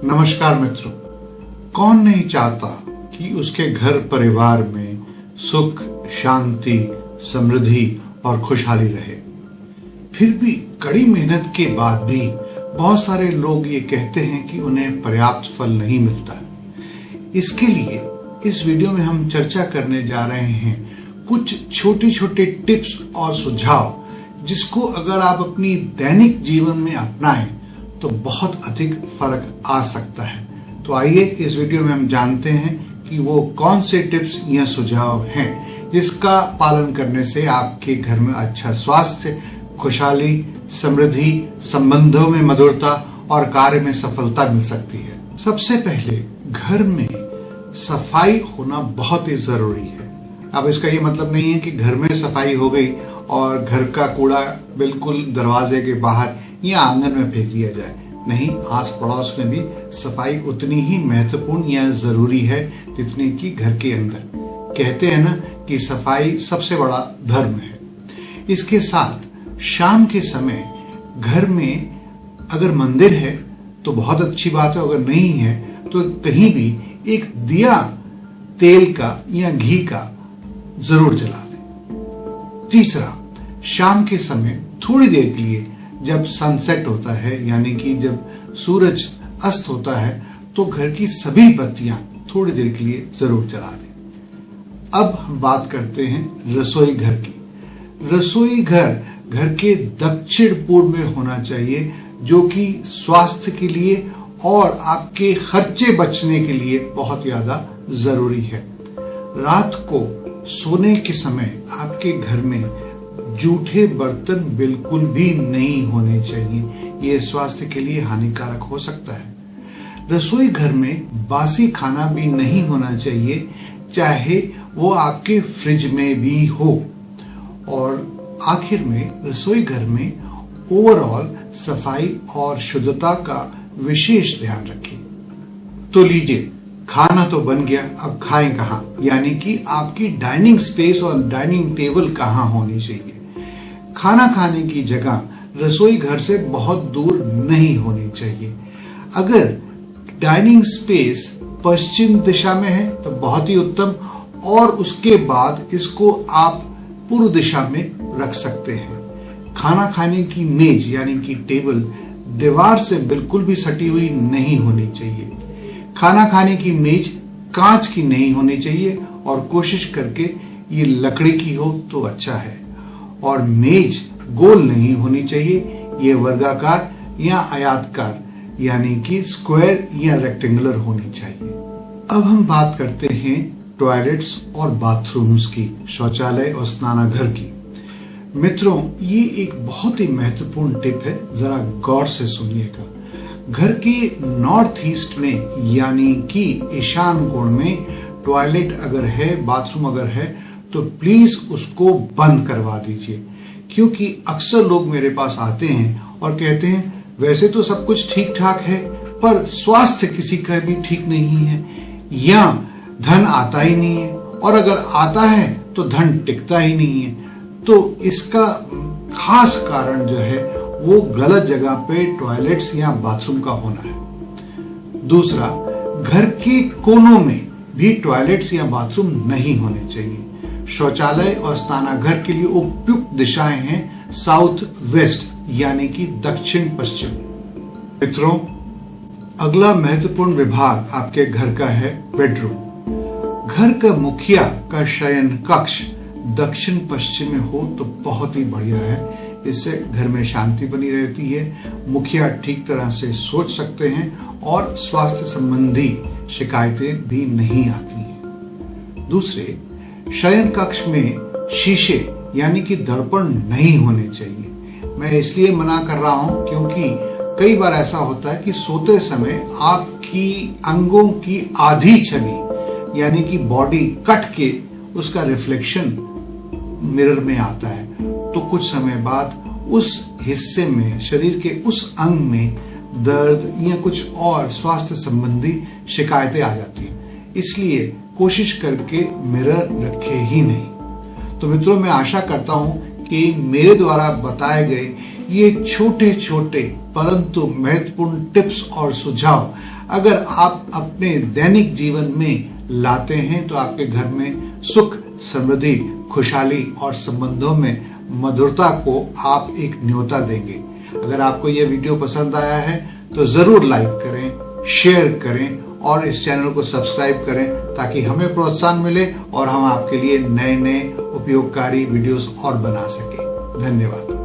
नमस्कार मित्रों, कौन नहीं चाहता कि उसके घर परिवार में सुख, शांति, समृद्धि और खुशहाली रहे। फिर भी कड़ी मेहनत के बाद भी बहुत सारे लोग ये कहते हैं कि उन्हें पर्याप्त फल नहीं मिलता। इसके लिए इस वीडियो में हम चर्चा करने जा रहे हैं कुछ छोटे छोटे टिप्स और सुझाव, जिसको अगर आप अपनी दैनिक जीवन में अपनाएं तो बहुत अधिक फर्क आ सकता है। तो आइए इस वीडियो में हम जानते हैं कि वो कौन से टिप्स या सुझाव हैं जिसका पालन करने से आपके घर में अच्छा स्वास्थ्य, खुशहाली, समृद्धि, संबंधों में मधुरता और कार्य में सफलता मिल सकती है। सबसे पहले घर में सफाई होना बहुत ही जरूरी है। अब इसका ये मतलब नहीं है कि घर में सफाई हो गई और घर का कूड़ा बिल्कुल दरवाजे के बाहर या आंगन में फेंक दिया जाए। नहीं, आस पड़ोस में भी सफाई उतनी ही महत्वपूर्ण या जरूरी है जितनी कि घर के अंदर। कहते हैं ना कि सफाई सबसे बड़ा धर्म है। इसके साथ शाम के समय घर में अगर मंदिर है तो बहुत अच्छी बात है, अगर नहीं है तो कहीं भी एक दिया तेल का या घी का जरूर जला दें। तीसरा, शाम के समय थोड़ी देर के लिए जब सनसेट होता है, यानी कि जब सूरज अस्त होता है, तो घर की सभी बत्तियां थोड़ी देर के लिए जरूर जला दें। अब हम बात करते हैं रसोई घर की। रसोई घर घर के दक्षिण पूर्व में होना चाहिए, जो कि स्वास्थ्य के लिए और आपके खर्चे बचने के लिए बहुत ज्यादा जरूरी है। रात को सोने के समय आपके घर में जूठे बर्तन बिल्कुल भी नहीं होने चाहिए। ये स्वास्थ्य के लिए हानिकारक हो सकता है। रसोई घर में बासी खाना भी नहीं होना चाहिए, चाहे वो आपके फ्रिज में भी हो। और आखिर में रसोई घर में ओवरऑल सफाई और शुद्धता का विशेष ध्यान रखें। तो लीजिए, खाना तो बन गया, अब खाएं कहाँ, यानी कि आपकी डाइनिंग स्पेस और डाइनिंग टेबल कहाँ होनी चाहिए। खाना खाने की जगह रसोई घर से बहुत दूर नहीं होनी चाहिए। अगर डाइनिंग स्पेस पश्चिम दिशा में है तो बहुत ही उत्तम, और उसके बाद इसको आप पूर्व दिशा में रख सकते हैं। खाना खाने की मेज यानी कि टेबल दीवार से बिल्कुल भी सटी हुई नहीं होनी चाहिए। खाना खाने की मेज कांच की नहीं होनी चाहिए, और कोशिश करके ये लकड़ी की हो तो अच्छा है। और मेज गोल नहीं होनी चाहिए, ये वर्गाकार या आयताकार यानी कि स्क्वायर या रेक्टेंगुलर होनी चाहिए। अब हम बात करते हैं टॉयलेट्स और बाथरूम्स की, शौचालय और स्नानाघर की। मित्रों, ये एक बहुत ही महत्वपूर्ण टिप है, जरा गौर से सुनिएगा। घर के नॉर्थ ईस्ट में यानी कि ईशान कोण में टॉयलेट अगर है, बाथरूम अगर है, तो प्लीज उसको बंद करवा दीजिए। क्योंकि अक्सर लोग मेरे पास आते हैं और कहते हैं वैसे तो सब कुछ ठीक ठाक है, पर स्वास्थ्य किसी का भी ठीक नहीं है, या धन आता ही नहीं है, और अगर आता है तो धन टिकता ही नहीं है। तो इसका खास कारण जो है वो गलत जगह पे टॉयलेट्स या बाथरूम का होना है। दूसरा, घर के कोनों में भी टॉयलेट्स या बाथरूम नहीं होने चाहिए। शौचालय और स्नानाघर के लिए उपयुक्त दिशाएं हैं साउथ वेस्ट यानी कि दक्षिण पश्चिम। मित्रों, अगला महत्वपूर्ण विभाग आपके घर का है बेडरूम। घर का मुखिया का शयन कक्ष दक्षिण पश्चिम में हो तो बहुत ही बढ़िया है। इससे घर में शांति बनी रहती है, मुखिया ठीक तरह से सोच सकते हैं और स्वास्थ्य संबंधी शिकायतें भी नहीं आती हैं। दूसरे, शयन कक्ष में शीशे यानी कि दर्पण नहीं होने चाहिए। मैं इसलिए मना कर रहा हूं क्योंकि कई बार ऐसा होता है कि सोते समय आपकी अंगों की आधी छवि यानी कि बॉडी कट के उसका रिफ्लेक्शन मिरर में आता है, तो कुछ समय बाद उस हिस्से में, शरीर के उस अंग में दर्द या कुछ और स्वास्थ्य संबंधी शिकायतें आ जाती हैं। इसलिए कोशिश करके मिरर रखे ही नहीं। तो मित्रों, मैं आशा करता हूं कि मेरे द्वारा बताए गए ये छोटे छोटे परंतु महत्वपूर्ण टिप्स और सुझाव अगर आप अपने दैनिक जीवन में लाते हैं तो आपके घर में सुख, समृद्धि, खुशहाली और संबंधों में मधुरता को आप एक न्योता देंगे। अगर आपको यह वीडियो पसंद आया है तो जरूर लाइक करें, शेयर करें और इस चैनल को सब्सक्राइब करें ताकि हमें प्रोत्साहन मिले और हम आपके लिए नए नए उपयोगकारी वीडियोस और बना सकें। धन्यवाद।